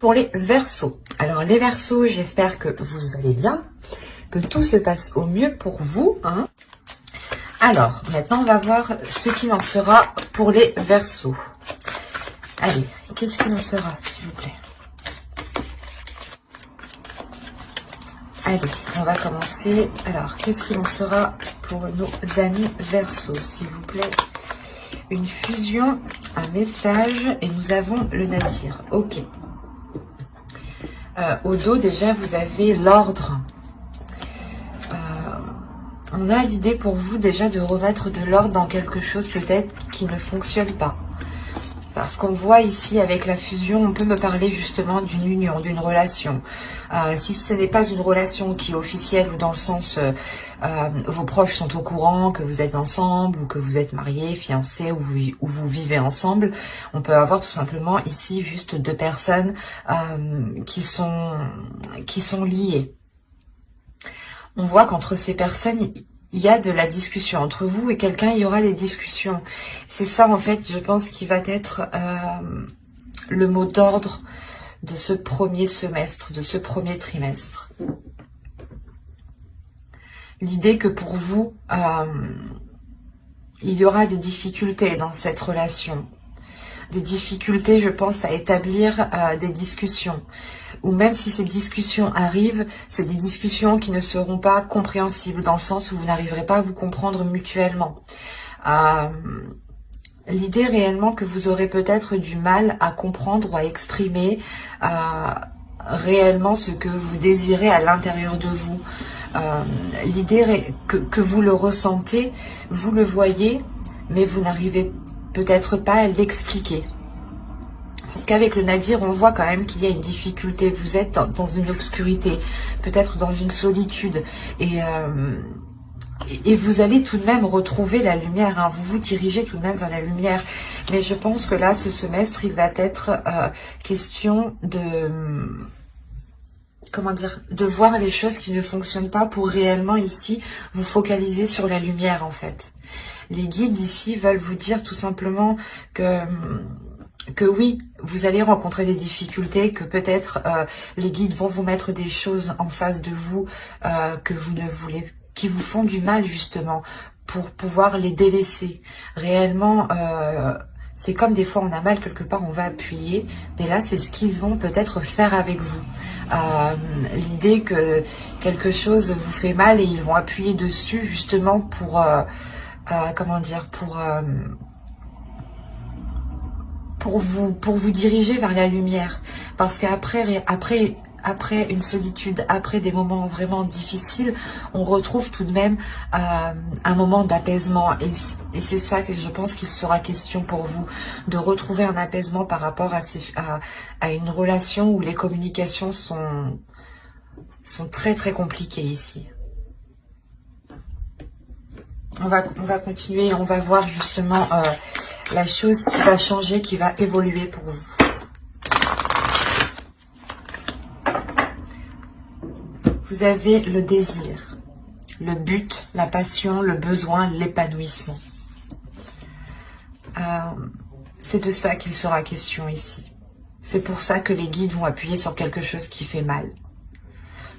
Pour les Verseaux. Alors les Verseaux, j'espère que vous allez bien, que tout se passe au mieux pour vous. Alors, maintenant on va voir ce qu'il en sera pour les Verseaux. Allez, qu'est-ce qu'il en sera, s'il vous plaît? Allez, on va commencer. Alors, qu'est-ce qu'il en sera pour nos amis Verseaux, s'il vous plaît? Une fusion, un message, et nous avons le navire. Ok. Au dos, déjà, vous avez l'ordre. On a l'idée pour vous déjà de remettre de l'ordre dans quelque chose peut-être qui ne fonctionne pas. Parce qu'on voit ici avec la fusion, on peut me parler justement d'une union, d'une relation. Si ce n'est pas une relation qui est officielle ou dans le sens vos proches sont au courant que vous êtes ensemble ou que vous êtes mariés, fiancés ou vous vivez ensemble, on peut avoir tout simplement ici juste deux personnes qui sont liées. On voit qu'entre ces personnes, il y a de la discussion. Entre vous et quelqu'un, il y aura des discussions. C'est ça, en fait, je pense, qui va être le mot d'ordre de ce premier semestre, de ce premier trimestre. L'idée que pour vous, il y aura des difficultés dans cette relation. Des difficultés, je pense, à établir des discussions. Ou même si ces discussions arrivent, c'est des discussions qui ne seront pas compréhensibles, dans le sens où vous n'arriverez pas à vous comprendre mutuellement. L'idée réellement que vous aurez peut-être du mal à comprendre ou à exprimer réellement ce que vous désirez à l'intérieur de vous. L'idée que vous le ressentez, vous le voyez, mais vous n'arrivez peut-être pas à l'expliquer. Parce qu'avec le navire, on voit quand même qu'il y a une difficulté. Vous êtes dans une obscurité, peut-être dans une solitude. Et vous allez tout de même retrouver la lumière. Vous vous dirigez tout de même vers la lumière. Mais je pense que là, ce semestre, il va être question de... Comment dire, de voir les choses qui ne fonctionnent pas pour réellement ici vous focaliser sur la lumière en fait. Les guides ici veulent vous dire tout simplement que oui, vous allez rencontrer des difficultés, que peut-être les guides vont vous mettre des choses en face de vous que vous ne voulez, qui vous font du mal justement, pour pouvoir les délaisser. Réellement, c'est comme des fois on a mal quelque part, on va appuyer, mais là c'est ce qu'ils vont peut-être faire avec vous. L'idée que quelque chose vous fait mal et ils vont appuyer dessus justement pour, comment dire, pour vous diriger vers la lumière. Parce qu'après une solitude, après des moments vraiment difficiles, on retrouve tout de même un moment d'apaisement. Et c'est ça que je pense qu'il sera question pour vous, de retrouver un apaisement par rapport à une relation où les communications sont très très compliquées ici. On va continuer et on va voir justement la chose qui va changer, qui va évoluer pour vous. Vous avez le désir, le but, la passion, le besoin, l'épanouissement. C'est de ça qu'il sera question ici. C'est pour ça que les guides vont appuyer sur quelque chose qui fait mal.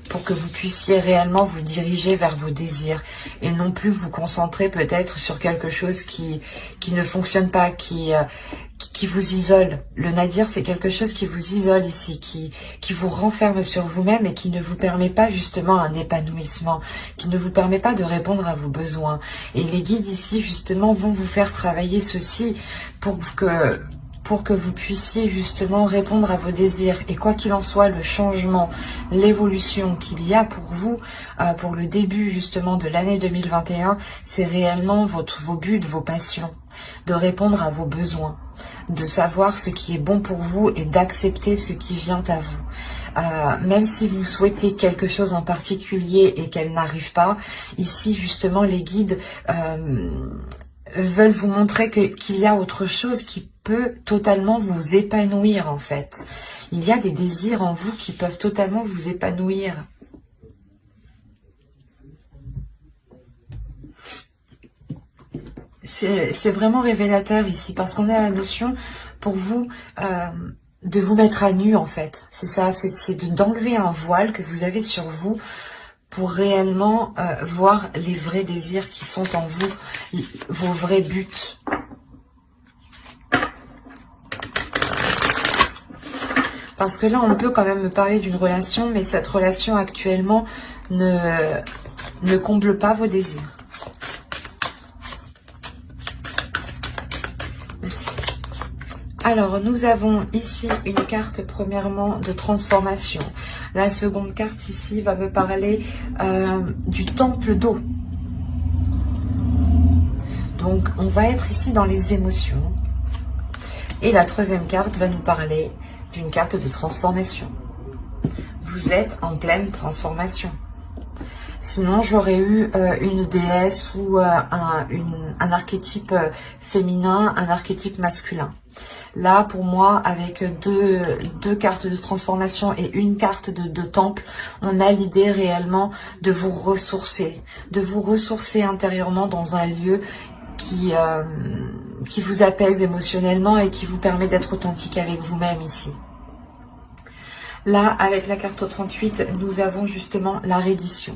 Pour que vous puissiez réellement vous diriger vers vos désirs et non plus vous concentrer peut-être sur quelque chose qui ne fonctionne pas, qui vous isole. Le nadir, c'est quelque chose qui vous isole ici, qui vous renferme sur vous-même et qui ne vous permet pas justement un épanouissement, qui ne vous permet pas de répondre à vos besoins. Et les guides ici justement vont vous faire travailler ceci pour que vous puissiez justement répondre à vos désirs. Et quoi qu'il en soit, le changement, l'évolution qu'il y a pour vous, pour le début justement de l'année 2021, c'est réellement vos buts, vos passions, de répondre à vos besoins, de savoir ce qui est bon pour vous et d'accepter ce qui vient à vous. Même si vous souhaitez quelque chose en particulier et qu'elle n'arrive pas, ici justement les guides veulent vous montrer qu'il y a autre chose qui peut totalement vous épanouir en fait. Il y a des désirs en vous qui peuvent totalement vous épanouir. C'est vraiment révélateur ici parce qu'on a la notion pour vous de vous mettre à nu en fait. C'est ça, c'est d'enlever un voile que vous avez sur vous pour réellement voir les vrais désirs qui sont en vous, vos vrais buts. Parce que là, on peut quand même me parler d'une relation, mais cette relation actuellement ne comble pas vos désirs. Merci. Alors, nous avons ici une carte, premièrement, de transformation. La seconde carte ici va me parler du temple d'eau. Donc, on va être ici dans les émotions. Et la troisième carte va nous parler d'une carte de transformation. Vous êtes en pleine transformation. Sinon, j'aurais eu une déesse ou un archétype féminin, un archétype masculin. Là, pour moi, avec deux cartes de transformation et une carte de temple, on a l'idée réellement de vous ressourcer intérieurement dans un lieu qui vous apaise émotionnellement et qui vous permet d'être authentique avec vous-même ici. Là, avec la carte 38, nous avons justement la reddition.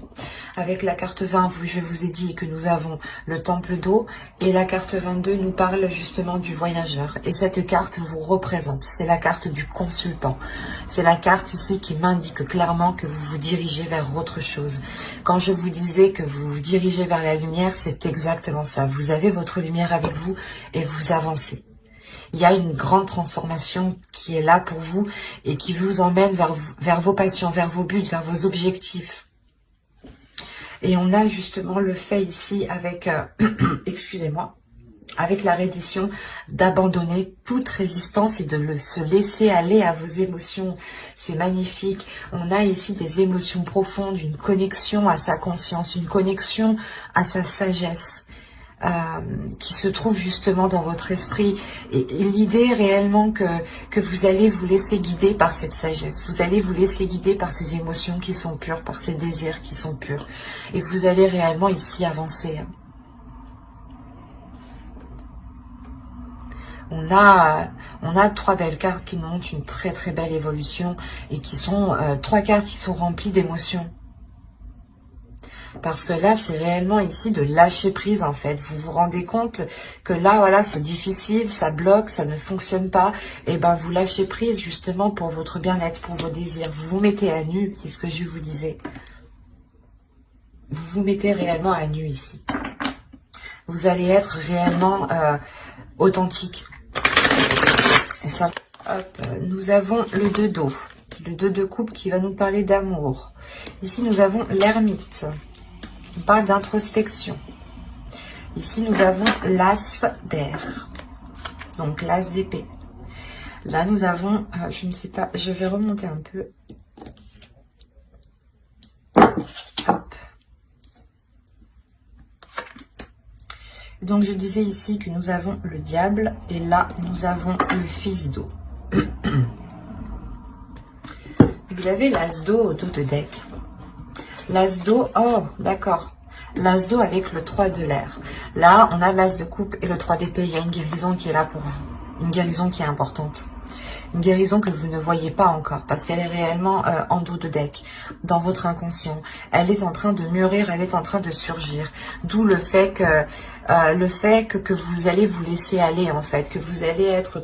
Avec la carte 20, je vous ai dit que nous avons le temple d'eau. Et la carte 22 nous parle justement du voyageur. Et cette carte vous représente. C'est la carte du consultant. C'est la carte ici qui m'indique clairement que vous vous dirigez vers autre chose. Quand je vous disais que vous vous dirigez vers la lumière, c'est exactement ça. Vous avez votre lumière avec vous et vous avancez. Il y a une grande transformation qui est là pour vous et qui vous emmène vers vos passions, vers vos buts, vers vos objectifs. Et on a justement le fait ici avec, excusez-moi, avec la reddition d'abandonner toute résistance et de se laisser aller à vos émotions. C'est magnifique. On a ici des émotions profondes, une connexion à sa conscience, une connexion à sa sagesse. Qui se trouve justement dans votre esprit et l'idée réellement que vous allez vous laisser guider par cette sagesse, vous allez vous laisser guider par ces émotions qui sont pures, par ces désirs qui sont purs et vous allez réellement ici avancer. On a trois belles cartes qui nous montrent une très très belle évolution et qui sont trois cartes qui sont remplies d'émotions. Parce que là, c'est réellement ici de lâcher prise, en fait. Vous vous rendez compte que là, voilà, c'est difficile, ça bloque, ça ne fonctionne pas. Et ben, vous lâchez prise, justement, pour votre bien-être, pour vos désirs. Vous vous mettez à nu, c'est ce que je vous disais. Vous vous mettez réellement à nu, ici. Vous allez être réellement authentique. Et ça, hop, nous avons le 2 d'eau. Le 2 de coupe qui va nous parler d'amour. Ici, nous avons l'ermite. On parle d'introspection. Ici, nous avons l'as d'air. Donc, l'as d'épée. Là, nous avons, je ne sais pas, je vais remonter un peu. Hop. Donc, je disais ici que nous avons le diable. Et là, nous avons le fils d'eau. Vous avez l'as d'eau au dos de deck. L'as d'eau, oh, d'accord. L'as d'eau avec le 3 de l'air. Là, on a l'as de coupe et le 3 d'épée. Il y a une guérison qui est là pour vous. Une guérison qui est importante. Une guérison que vous ne voyez pas encore parce qu'elle est réellement en dos de deck, dans votre inconscient. Elle est en train de mûrir, elle est en train de surgir. D'où le fait que vous allez vous laisser aller, en fait. Que vous allez être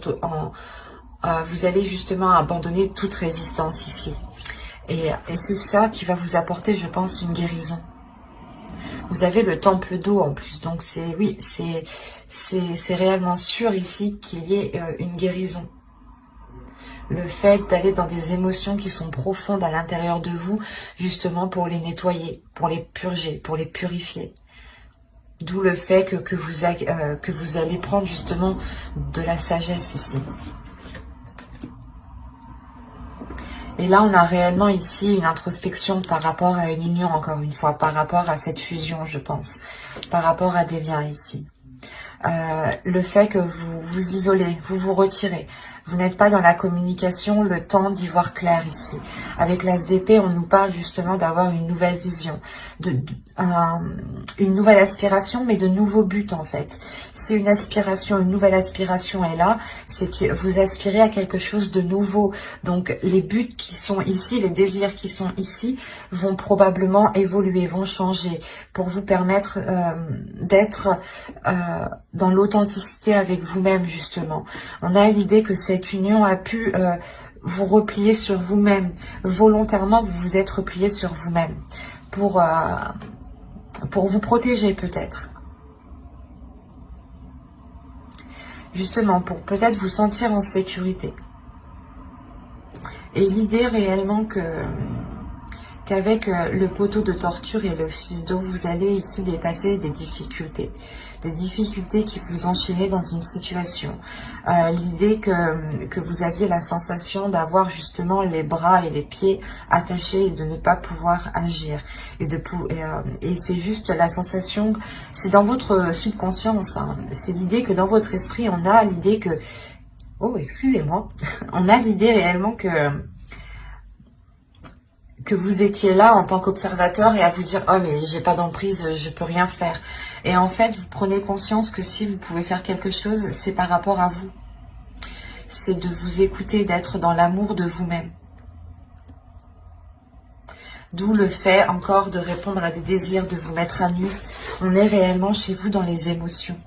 vous allez justement abandonner toute résistance ici. Et c'est ça qui va vous apporter, je pense, une guérison. Vous avez le temple d'eau en plus. Donc, oui, c'est réellement sûr ici qu'il y ait une guérison. Le fait d'aller dans des émotions qui sont profondes à l'intérieur de vous, justement pour les nettoyer, pour les purger, pour les purifier. D'où le fait que vous allez prendre justement de la sagesse ici. Et là, on a réellement ici une introspection par rapport à une union, encore une fois, par rapport à cette fusion, je pense, par rapport à des liens ici. Le fait que vous vous isolez, vous vous retirez, Vous n'êtes pas dans la communication, le temps d'y voir clair ici. Avec l'As d'épée, on nous parle justement d'avoir une nouvelle vision, une nouvelle aspiration, mais de nouveaux buts en fait. C'est une aspiration, une nouvelle aspiration est là, c'est que vous aspirez à quelque chose de nouveau. Donc les buts qui sont ici, les désirs qui sont ici, vont probablement évoluer, vont changer, pour vous permettre d'être dans l'authenticité avec vous-même justement. On a l'idée que cette union a pu vous replier sur vous-même. Volontairement, vous vous êtes replié sur vous-même pour vous protéger peut-être. Justement, pour peut-être vous sentir en sécurité. Et l'idée réellement qu'avec le poteau de torture et le fils d'eau, vous allez ici dépasser des difficultés qui vous enchaînaient dans une situation. L'idée que vous aviez la sensation d'avoir justement les bras et les pieds attachés et de ne pas pouvoir agir. Et c'est juste la sensation, c'est dans votre subconscience, hein, c'est l'idée que dans votre esprit, on a l'idée que, oh excusez-moi, on a l'idée réellement que vous étiez là en tant qu'observateur et à vous dire « Oh mais j'ai pas d'emprise, je peux rien faire ». Et en fait, vous prenez conscience que si vous pouvez faire quelque chose, c'est par rapport à vous. C'est de vous écouter, d'être dans l'amour de vous-même. D'où le fait encore de répondre à des désirs, de vous mettre à nu. On est réellement chez vous dans les émotions.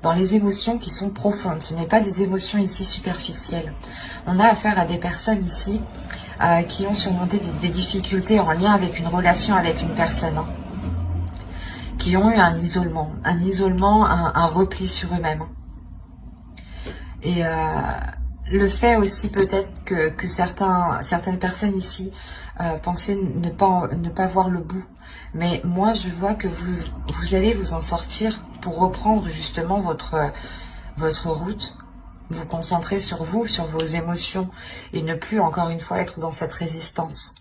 Dans les émotions qui sont profondes. Ce n'est pas des émotions ici superficielles. On a affaire à des personnes ici qui ont surmonté des difficultés en lien avec une relation avec une personne. Hein, qui ont eu un isolement, un repli sur eux-mêmes. Et le fait aussi peut-être que certaines personnes ici pensaient ne pas voir le bout. Mais moi, je vois que vous allez vous en sortir pour reprendre justement votre route, vous concentrer sur vous, sur vos émotions, et ne plus encore une fois être dans cette résistance.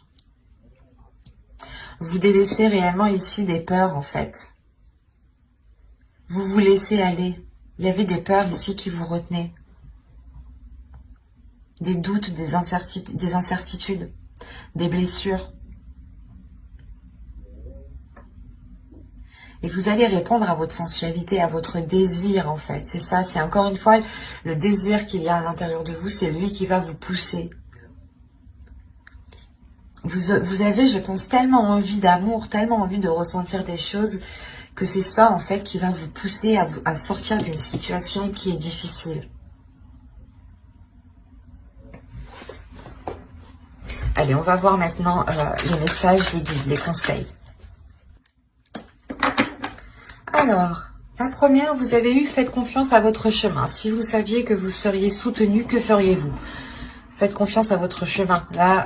Vous délaissez réellement ici des peurs en fait. Vous vous laissez aller. Il y avait des peurs ici qui vous retenaient. Des doutes, des incertitudes, des blessures. Et vous allez répondre à votre sensualité, à votre désir en fait. C'est ça, c'est encore une fois le désir qu'il y a à l'intérieur de vous, c'est lui qui va vous pousser. Vous avez, je pense, tellement envie d'amour, tellement envie de ressentir des choses, que c'est ça en fait qui va vous pousser à sortir d'une situation qui est difficile. Allez, on va voir maintenant les messages, les guides, les conseils. Alors, la première, vous avez eu « Faites confiance à votre chemin ». Si vous saviez que vous seriez soutenu, que feriez-vous? Faites confiance à votre chemin. Là,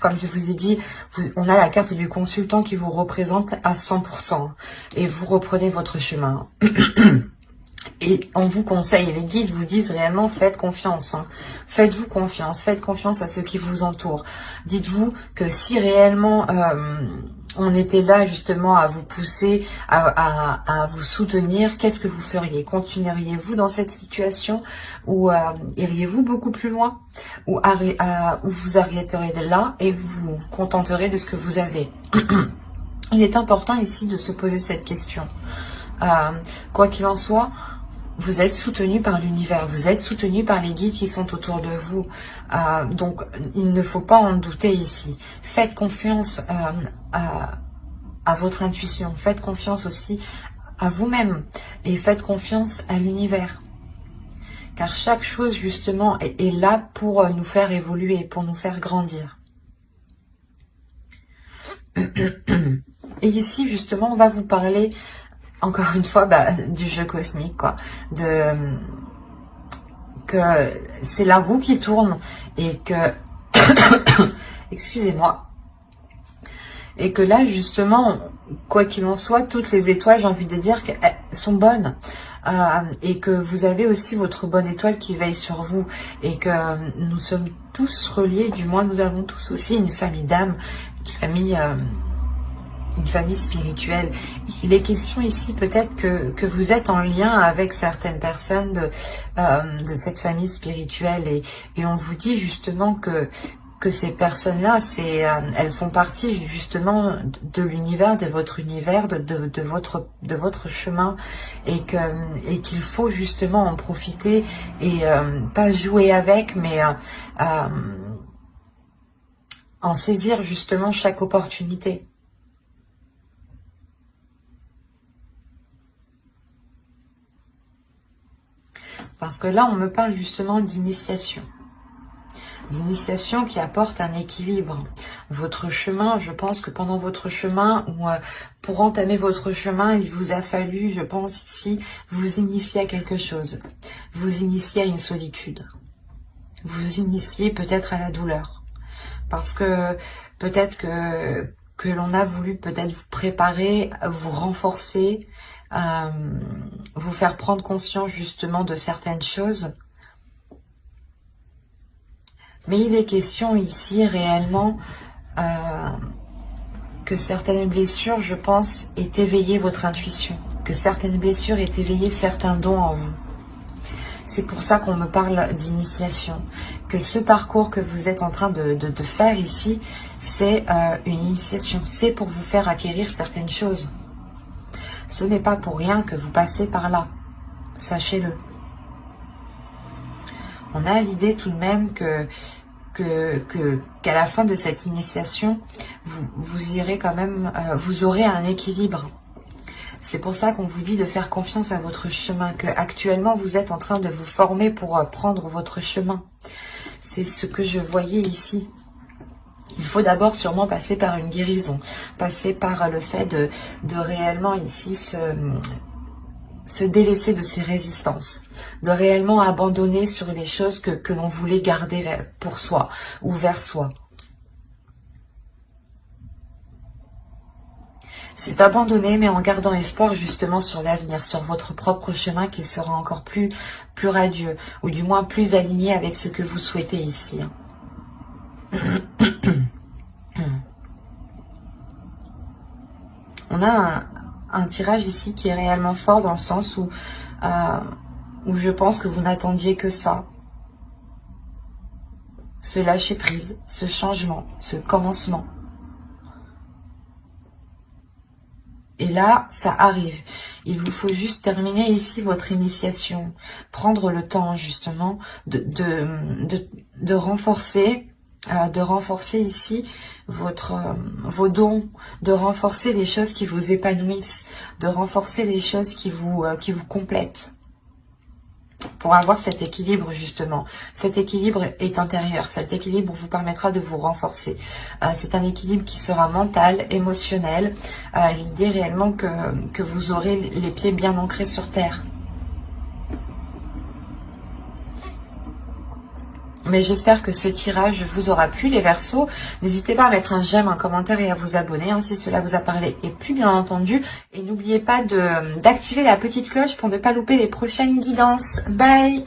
comme je vous ai dit, on a la carte du consultant qui vous représente à 100%. Et vous reprenez votre chemin. Et on vous conseille, les guides vous disent réellement, faites confiance. Hein. Faites-vous confiance, faites confiance à ceux qui vous entourent. Dites-vous que si réellement on était là justement à vous pousser, à vous soutenir, qu'est-ce que vous feriez? Continueriez-vous dans cette situation ou iriez-vous beaucoup plus loin? Ou vous arrêterez de là et vous vous contenterez de ce que vous avez? Il est important ici de se poser cette question. Quoi qu'il en soit, vous êtes soutenu par l'univers, vous êtes soutenu par les guides qui sont autour de vous. Donc, il ne faut pas en douter ici. Faites confiance à votre intuition. Faites confiance aussi à vous-même. Et faites confiance à l'univers. Car chaque chose, justement, est là pour nous faire évoluer, pour nous faire grandir. Et ici, justement, on va vous parler... Encore une fois, du jeu cosmique, quoi. Que c'est la roue qui tourne et que... Excusez-moi. Et que là, justement, quoi qu'il en soit, toutes les étoiles, j'ai envie de dire qu'elles sont bonnes. Et que vous avez aussi votre bonne étoile qui veille sur vous. Et que nous sommes tous reliés, du moins nous avons tous aussi une famille d'âme, une famille spirituelle. Il est question ici peut-être que vous êtes en lien avec certaines personnes de cette famille spirituelle et on vous dit justement que ces personnes-là, elles font partie justement de l'univers, de votre univers, de votre chemin et qu'il faut justement en profiter et pas jouer avec, mais en saisir justement chaque opportunité. Parce que là, on me parle justement d'initiation. D'initiation qui apporte un équilibre. Votre chemin, je pense que pendant votre chemin, ou pour entamer votre chemin, il vous a fallu, je pense ici, vous initier à quelque chose. Vous initier à une solitude. Vous initier peut-être à la douleur. Parce que peut-être que l'on a voulu peut-être vous préparer, vous renforcer, vous faire prendre conscience justement de certaines choses. Mais il est question ici réellement que certaines blessures, je pense, aient éveillé votre intuition. Que certaines blessures aient éveillé certains dons en vous. C'est pour ça qu'on me parle d'initiation. Que ce parcours que vous êtes en train de faire ici, c'est une initiation. C'est pour vous faire acquérir certaines choses. Ce n'est pas pour rien que vous passez par là. Sachez-le. On a l'idée tout de même qu'à la fin de cette initiation, vous irez quand même, vous aurez un équilibre. C'est pour ça qu'on vous dit de faire confiance à votre chemin, que actuellement vous êtes en train de vous former pour prendre votre chemin. C'est ce que je voyais ici. Il faut d'abord sûrement passer par une guérison, passer par le fait de réellement ici se délaisser de ses résistances, de réellement abandonner sur les choses que l'on voulait garder pour soi ou vers soi. C'est abandonner, mais en gardant espoir justement sur l'avenir, sur votre propre chemin qui sera encore plus radieux, ou du moins plus aligné avec ce que vous souhaitez ici. On a un tirage ici qui est réellement fort dans le sens où je pense que vous n'attendiez que ça. Ce lâcher prise, ce changement, ce commencement. Et là, ça arrive. Il vous faut juste terminer ici votre initiation. Prendre le temps justement de renforcer ici vos dons, de renforcer les choses qui vous épanouissent, de renforcer les choses qui vous complètent. Pour avoir cet équilibre justement. Cet équilibre est intérieur. Cet équilibre vous permettra de vous renforcer. C'est un équilibre qui sera mental, émotionnel. L'idée réellement que vous aurez les pieds bien ancrés sur terre. Mais j'espère que ce tirage vous aura plu, les Verseaux. N'hésitez pas à mettre un j'aime, un commentaire et à vous abonner si cela vous a parlé et plu, bien entendu. Et n'oubliez pas d'activer la petite cloche pour ne pas louper les prochaines guidances. Bye!